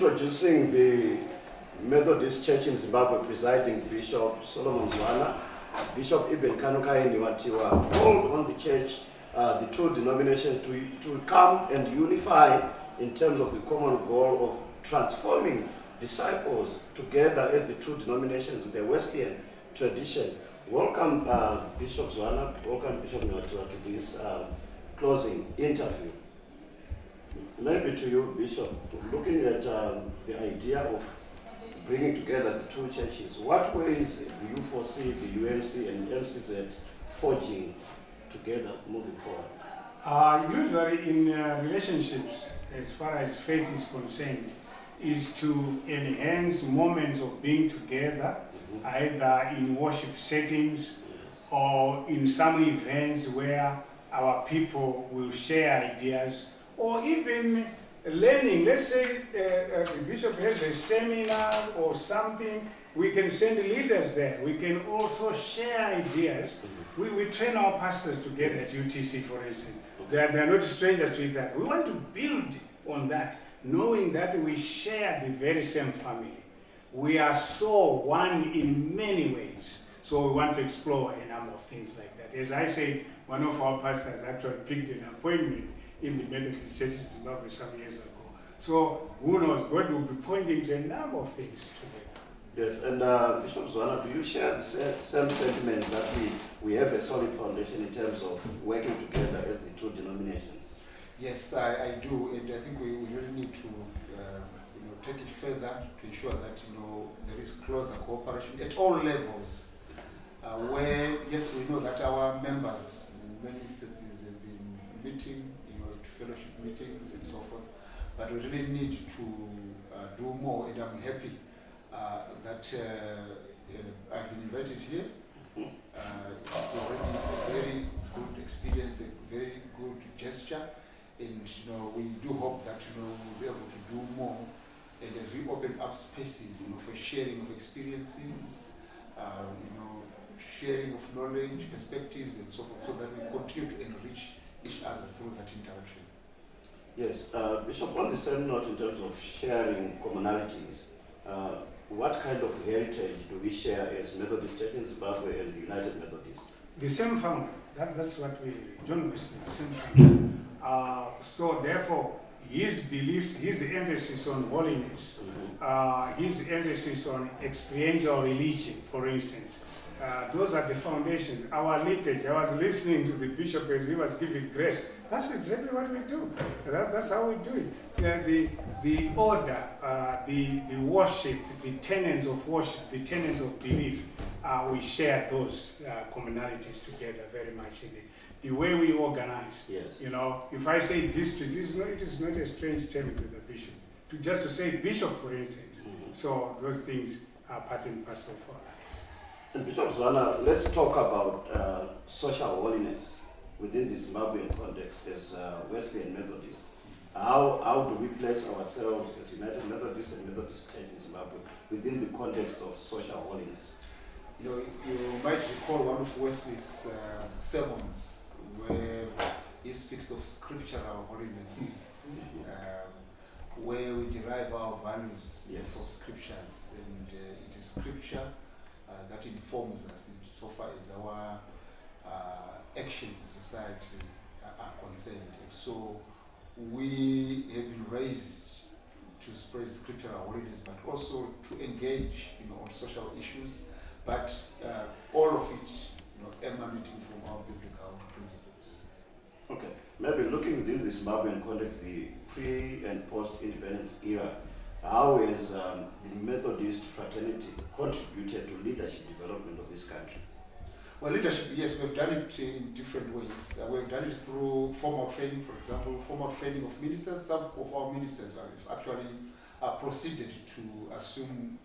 introducing the Methodist Church in Zimbabwe presiding Bishop Solomon Zwana, Bishop Ibn Kanukai Nhiwatiwa called on the church, the two denominations, to come and unify in terms of the common goal of transforming disciples together as the two denominations with the Wesleyan tradition. Welcome Bishop Zwana, welcome Bishop Nhiwatiwa to this closing interview. Maybe to you, Bishop, looking at the idea of bringing together the two churches, what ways do you foresee the UMC and MCZ forging together moving forward? Usually in relationships, as far as faith is concerned, is to enhance moments of being together, either in worship settings or in some events where our people will share ideas, or even learning. Let's say the bishop has a seminar or something, we can send leaders there. We can also share ideas. We train our pastors together at UTC, for instance. They are not strangers to that. We want to build on that, knowing that we share the very same family. We are so one in many ways. So we want to explore a number of things like that. As I said, one of our pastors actually picked an appointment in the Methodist Church in Zimbabwe some years ago. So who knows, God will be pointing to a number of things together. Yes, and Bishop Zwana, do you share the same sentiment that we have a solid foundation in terms of working together as the two denominations? Yes, I do, and I think we really need to take it further to ensure that there is closer cooperation at all levels. Where yes, we know that our members in many instances have been meeting, at fellowship meetings and so forth, but we really need to do more, and I'm happy that I've been invited here. It's already a very good experience, a very good gesture, and we do hope that we'll be able to do more. And as we open up spaces, for sharing of experiences, sharing of knowledge, perspectives, and so forth, so that we continue to enrich each other through that interaction. Yes, Bishop, on the same note, in terms of sharing commonalities, what kind of heritage do we share as Methodist Church in Zimbabwe and the United Methodists? The same family. That's what we, John Wesley, the same family. So therefore, his beliefs, his emphasis on holiness, his emphasis on experiential religion, for instance, those are the foundations. Our liturgy, I was listening to the bishop as he was giving grace. That's exactly what we do. That's how we do it. The order, the worship, the tenets of worship, the tenets of belief, we share those commonalities together very much in it. The way we organize, yes. If I say district, it is not a strange term to the bishop. Just to say bishop, for instance. So those things are part and parcel of our life. And Bishop Zwana, let's talk about social holiness within the Zimbabwean context as Wesleyan Methodists. How do we place ourselves as United Methodists and Methodist Church in Zimbabwe within the context of social holiness? You might recall one of Wesley's sermons where he speaks of scriptural holiness, where we derive our values from scriptures, and it is scripture that informs us so far as our actions in society are concerned. And so we have been raised to spread scriptural holiness, but also to engage on social issues, but all of it emanating from our biblical principles. Okay, maybe looking within the Zimbabwean context, the pre and post-independence era, how has the Methodist fraternity contributed to leadership development of this country? Well, leadership, yes, we've done it in different ways. We've done it through formal training, for example, formal training of ministers. Some of our ministers have actually proceeded to assume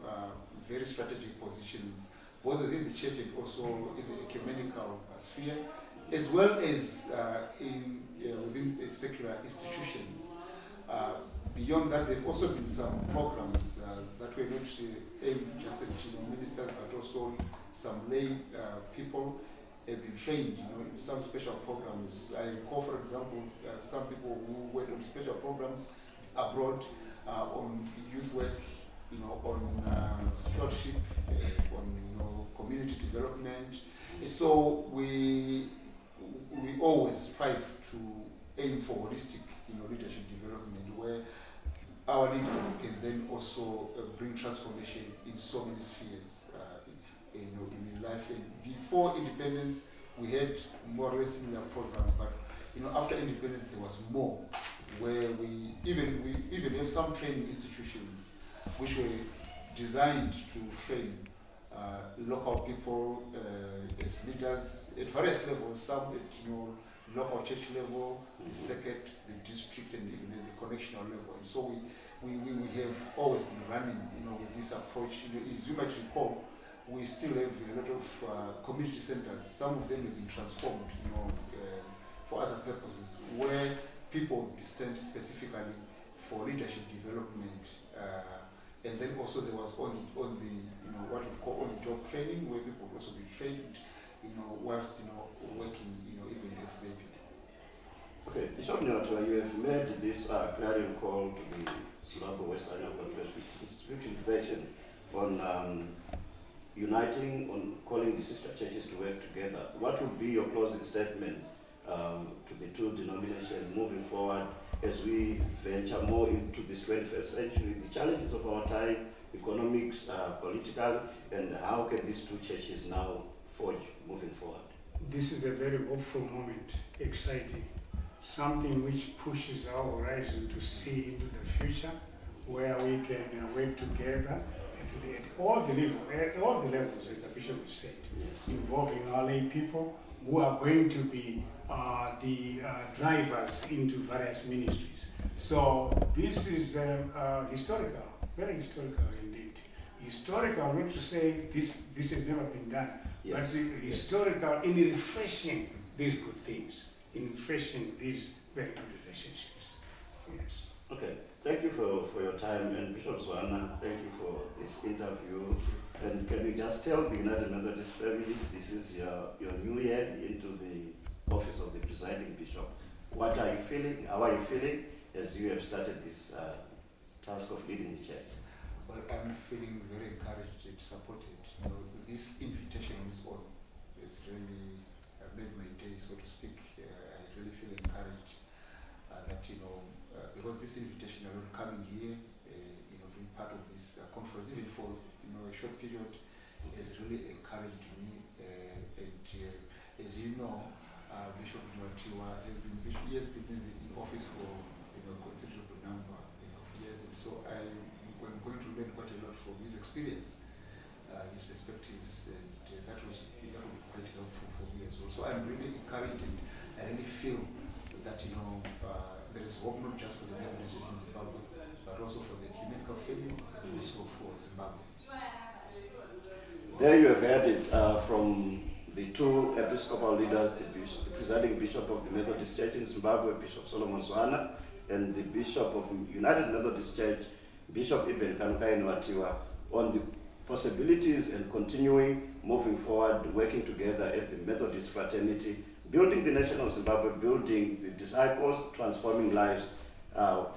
very strategic positions, both within the church and also in the ecumenical sphere, as well as within the secular institutions. Beyond that, there have also been some programs that were not aimed just at ministers, but also some lay people have been trained in some special programs. I recall, for example, some people who went on special programs abroad on youth work, on stewardship, on community development. So we always strive to aim for holistic leadership development, where our leaders can then also bring transformation in so many spheres in life. And before independence, we had more or less similar programs, but after independence there was more, where we even have some training institutions which were designed to train local people as leaders at various levels, some at local church level, the circuit, the district, and even at the connectional level. And so we have always been running with this approach. As you might recall, we still have a lot of community centers. Some of them have been transformed for other purposes, where people would be sent specifically for leadership development. And then also there was on the what we call on-the-job training, where people would also be trained, whilst working, even as lay people. Okay, Bishop Nhiwatiwa, you have made this clarion call to the Zimbabwe West Annual Conference 15th session on uniting, on calling the sister churches to work together. What would be your closing statements to the two denominations moving forward as we venture more into this 21st century, the challenges of our time, economics, political, and how can these two churches now forge moving forward? This is a very hopeful moment, exciting, something which pushes our horizon to see into the future, where we can work together at all the levels, as the Bishop said, yes, involving our lay people who are going to be the drivers into various ministries. So this is historical, very historical indeed. Historical, not to say this has never been done, yes, but historical in refreshing these good things, in refreshing these very good relationships. Yes. Okay, thank you for your time, and Bishop Zwana, thank you for this interview. And can you just tell the United Methodist family, this is your new year into the office of the presiding bishop. What are you feeling? How are you feeling as you have started this task of leading the church? Well, I'm feeling very encouraged and supported. This invitation on its own has really made my day, so to speak. I really feel encouraged that because this invitation alone coming here, being part of this conference, even for a short period, has really encouraged me. As you know, Bishop Nhiwatiwa has been in office for a considerable number of years, and so I'm going to learn quite a lot from his experience, his perspectives, and that will be quite helpful for me as well. So I'm really encouraged, and I really feel that there is hope not just for the Methodist in Zimbabwe, but also for the ecumenical family and also for Zimbabwe. There you have heard it from the two episcopal leaders, the presiding bishop of the Methodist Church in Zimbabwe, Bishop Solomon Zwana, and the bishop of United Methodist Church, Bishop Nhiwatiwa, on the possibilities and continuing, moving forward, working together as the Methodist fraternity, building the nation of Zimbabwe, building the disciples, transforming lives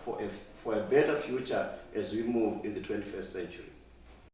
for a better future as we move in the 21st century.